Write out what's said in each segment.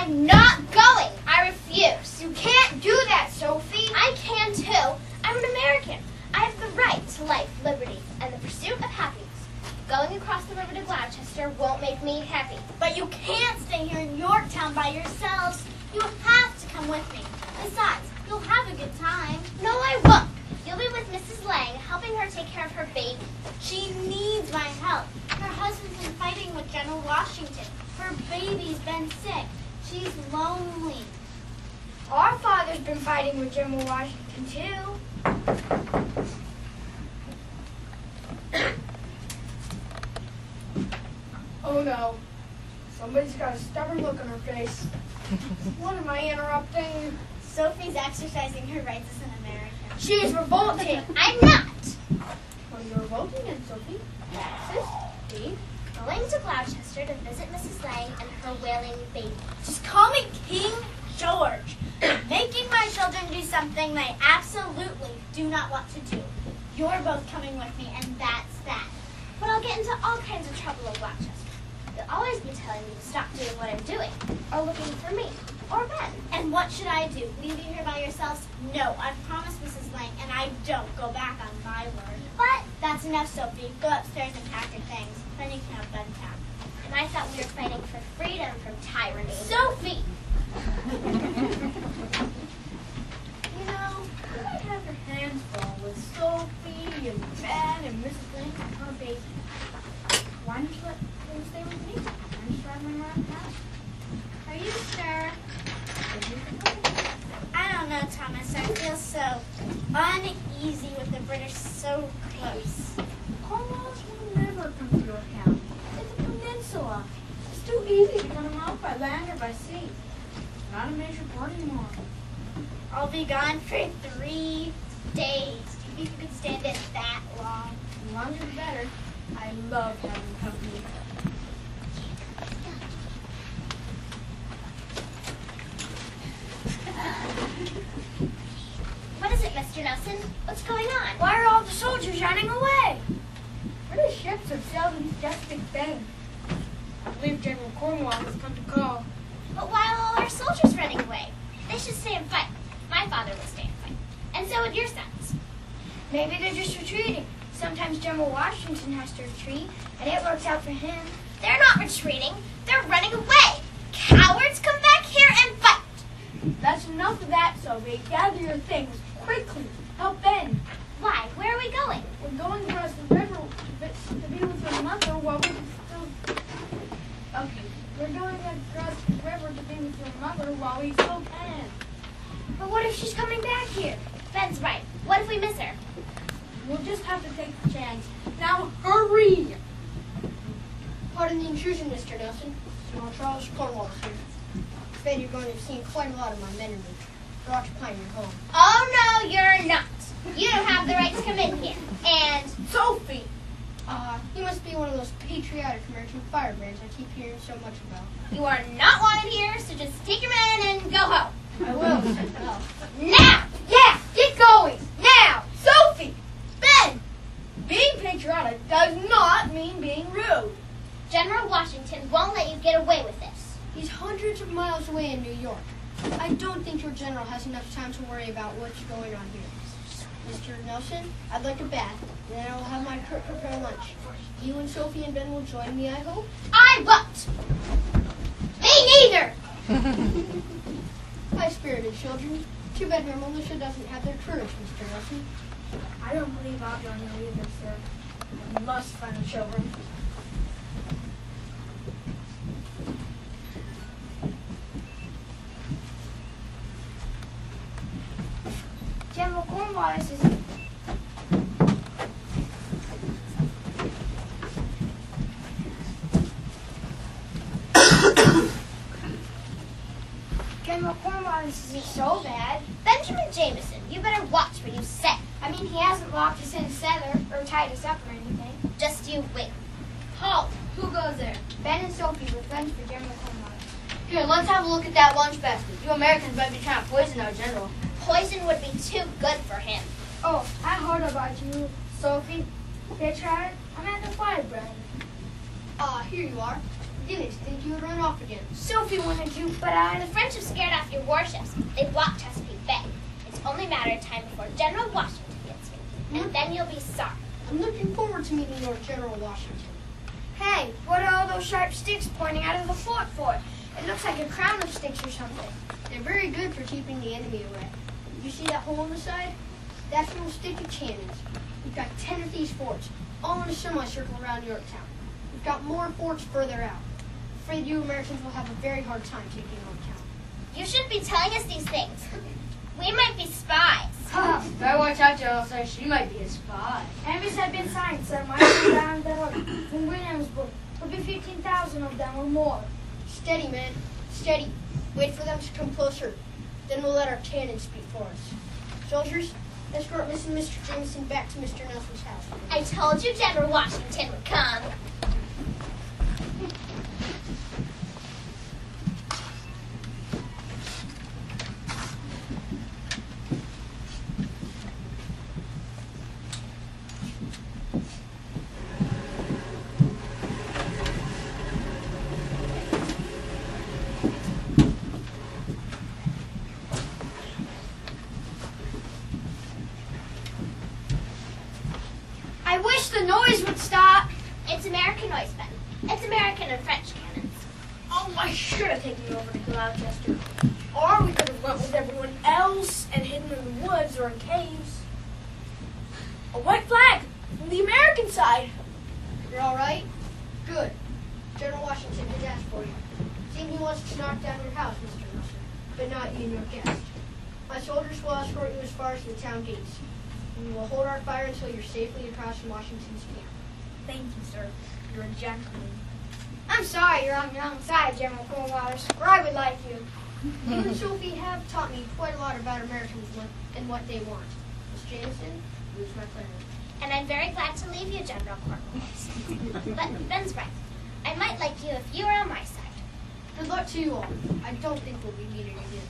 I'm not going. I refuse. You can't do that, Sophie. I can too. I'm an American. I have the right to life, liberty, and the pursuit of happiness. Going across the river to Gloucester won't make me happy. But you can't stay here in Yorktown by yourselves. You have to come with me. Besides, you'll have a good time. No, I won't. You'll be with Mrs. Lang, helping her take care of her baby. She needs my help. Her husband's been fighting with General Washington. Her baby's been sick. She's lonely. Our father's been fighting with General Washington, too. Oh, no. Somebody's got a stubborn look on her face. What am I interrupting? Sophie's exercising her rights as an American. She is revolting. I'm not. What are you revolting against, Sophie? Sophie, going to Gloucester to visit Mrs. Lang and her wailing baby. Just call me King George. Making my children do something they absolutely do not want to do. You're both coming with me, and that's that. But I'll get into all kinds of trouble in Gloucester. You'll always be telling me to stop doing what I'm doing, or looking for me, or Ben. And what should I do? Leave you here by yourselves? No, I've promised Mrs. Lang, and I don't go back on my word. But that's enough, Sophie. Go upstairs and pack your things. Then you can have Bentown. And I thought we were fighting for freedom from tyranny. Sophie! You know, you might have your hands full with Sophie and Ben and Mrs. Lang and her baby. Why don't you let them stay with me? I'm just driving around the house. Are you sure? I don't know, Thomas. I feel so uneasy with the British so close. Cornwallis will never come to your town. It's a peninsula. It's too easy to come out by land or by sea. Not a major port anymore. I'll be gone for 3 days. Do you think you could stand it that long? The longer the better. I love having company. What is it, Mr. Nelson? What's going on? Why are all the soldiers running away? British ships have sailed into Chesapeake Bay. I believe General Cornwallis has come to call. But why are all our soldiers running away? They should stay and fight. My father would stay and fight. And so would your sons. Maybe they're just retreating. Sometimes General Washington has to retreat, and it works out for him. They're not retreating. They're running away. Cowards, come back here and fight. That's enough of that, Sophie. Gather your things quickly. Help Ben. Why? Where are we going? We're going across the river to be with your mother while we still... Okay. We're going across the river to be with your mother while we still can. But what if she's coming back here? Ben's right. What if we miss her? We'll just have to take the chance. Now hurry! Pardon the intrusion, Mr. Nelson. General Charles Cornwallis here. I bet you're going to have seen quite a lot of my men and me. They're occupying your home. Oh, no, you're not. You don't have the right to come in here. And Sophie! You must be one of those patriotic American firebrands I keep hearing so much about. you are not wanted here, so just take your men and go home. I will. Now! Yeah, get going! Now! Sophie! Ben! Being patriotic does not mean being rude. General Washington won't let you get away with this. He's hundreds of miles away in New York. I don't think your general has enough time to worry about what's going on here. Mr. Nelson, I'd like a bath, and then I will have my cook prepare lunch. You and Sophie and Ben will join me, I hope? I won't. Me neither. High-spirited children. Too bad your militia doesn't have their courage, Mr. Nelson. I don't believe I'll join you either, sir. I must find the children. General Cornwallis is... General Cornwallis isn't so bad. Benjamin Jameson, you better watch what you say. I mean, he hasn't locked us in a cellar or tied us up or anything. Just you wait. Halt! Who goes there? Ben and Sophie with guns for General Cornwallis. Here, let's have a look at that lunch basket. You Americans might be trying to poison our general. Poison would be too good for him. Oh, I heard about you, Sophie. Patriotic? I'm at the firebrand. Here you are. didn't think you would run off again. Sophie wanted to, but the French have scared off your warships. They blocked Chesapeake Bay. It's only a matter of time before General Washington gets here, and then you'll be sorry. I'm looking forward to meeting your General Washington. Hey, what are all those sharp sticks pointing out of the fort for? It looks like a crown of sticks or something. They're very good for keeping the enemy away. You see that hole on the side? That's where we'll stick your cannons. We've got 10 of these forts, all in a semicircle around Yorktown. We've got more forts further out. Afraid you Americans will have a very hard time taking Yorktown. You shouldn't be telling us these things. We might be spies. Better watch out, General, sir. She might be a spy. Enemies have been signed, sir. My down that from Williamsburg. There'll be 15,000 of them or more. Steady, men. Steady. Wait for them to come closer. Then we'll let our cannons speak for us. Soldiers, escort Miss and Mr. Jameson back to Mr. Nelson's house. I told you General Washington would come. I wish the noise would stop. It's American noise, Ben. It's American and French cannons. Oh, I should have taken you over to Gloucester. Or we could have went with everyone else and hidden in the woods or in caves. A white flag from the American side. You're all right? Good. General Washington did ask for you. Seems he wants to knock down your house, Mr. Nelson, but not you and your guest. My soldiers will escort you as far as the town gates. We will hold our fire until you're safely across from Washington's camp. Thank you, sir. You're a gentleman. I'm sorry you're on the wrong side, General Cornwallis, or I would like you. You and Sophie have taught me quite a lot about Americans and what they want. Miss Jameson, it was my pleasure. And I'm very glad to leave you, General Cornwallis. But Ben's right. I might like you if you were on my side. Good luck to you all. I don't think we'll be meeting again.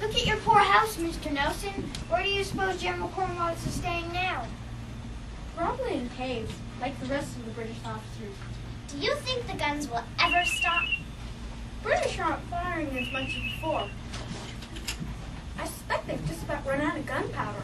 Look at your poor house, Mr. Nelson. Where do you suppose General Cornwallis is staying now? Probably in caves, like the rest of the British officers. Do you think the guns will ever stop? British aren't firing as much as before. I suspect they've just about run out of gunpowder.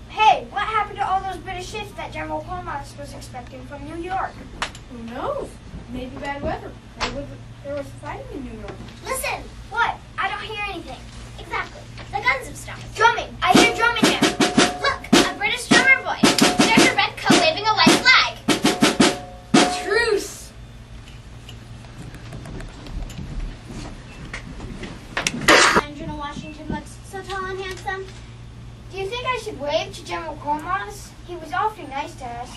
Hey, what happened to all those British ships that General Cornwallis was expecting from New York? Who knows? Maybe bad weather. There was fighting in New York. Listen! What? I don't hear anything. Exactly. The guns have stopped. Drumming! I hear drumming now. Look! A British drummer boy! There's a red coat waving a white flag! Truce! And General Washington looks so tall and handsome. Do you think I should wave to General Cornwallis? He was awfully nice to us.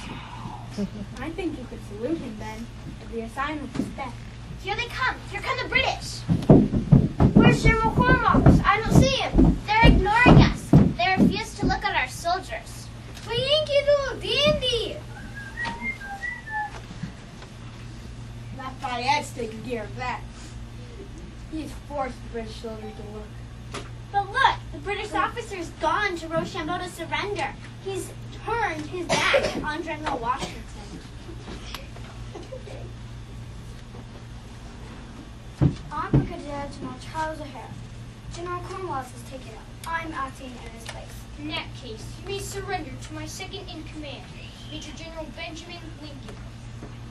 I think you could salute him, Ben, as the sign of respect. Here they come! Here come the British! Where's General Cornwallis? I don't see him. They're ignoring us. They refuse to look at our soldiers. But Yankee Doodle Dandy! That Fayette's taking care of that. He's forced the British soldiers to look. But look, the British officer's gone to Rochambeau to surrender. He's turned his back on General Washington. I'm Brigadier General Charles O'Hara. General Cornwallis has taken up. I'm acting in his place. In that case, you may surrender to my second in command, Major General Benjamin Lincoln.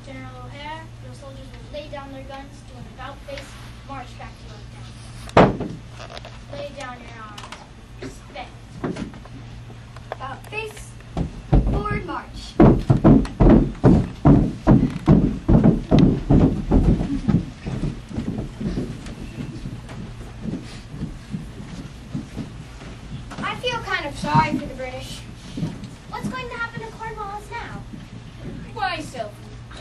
General O'Hara, your soldiers will lay down their guns, do an about face, march back to Yorktown. Lay down your arms. Respect. About face, forward march. I feel kind of sorry for the British. What's going to happen to Cornwallis now? Why, Sophie?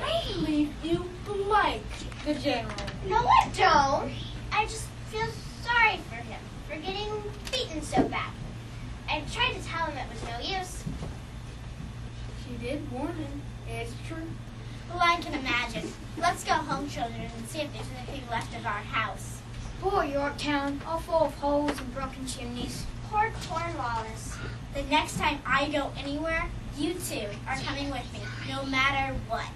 I believe you like the general. No, I don't. I just feel sorry for him for getting beaten so badly. I tried to tell him it was no use. She did warn him. It's true. Well, I can imagine. Let's go home, children, and see if there's anything left of our house. Poor Yorktown, all full of holes and broken chimneys. Poor Cornwallis. The next time I go anywhere, you two are coming with me, no matter what.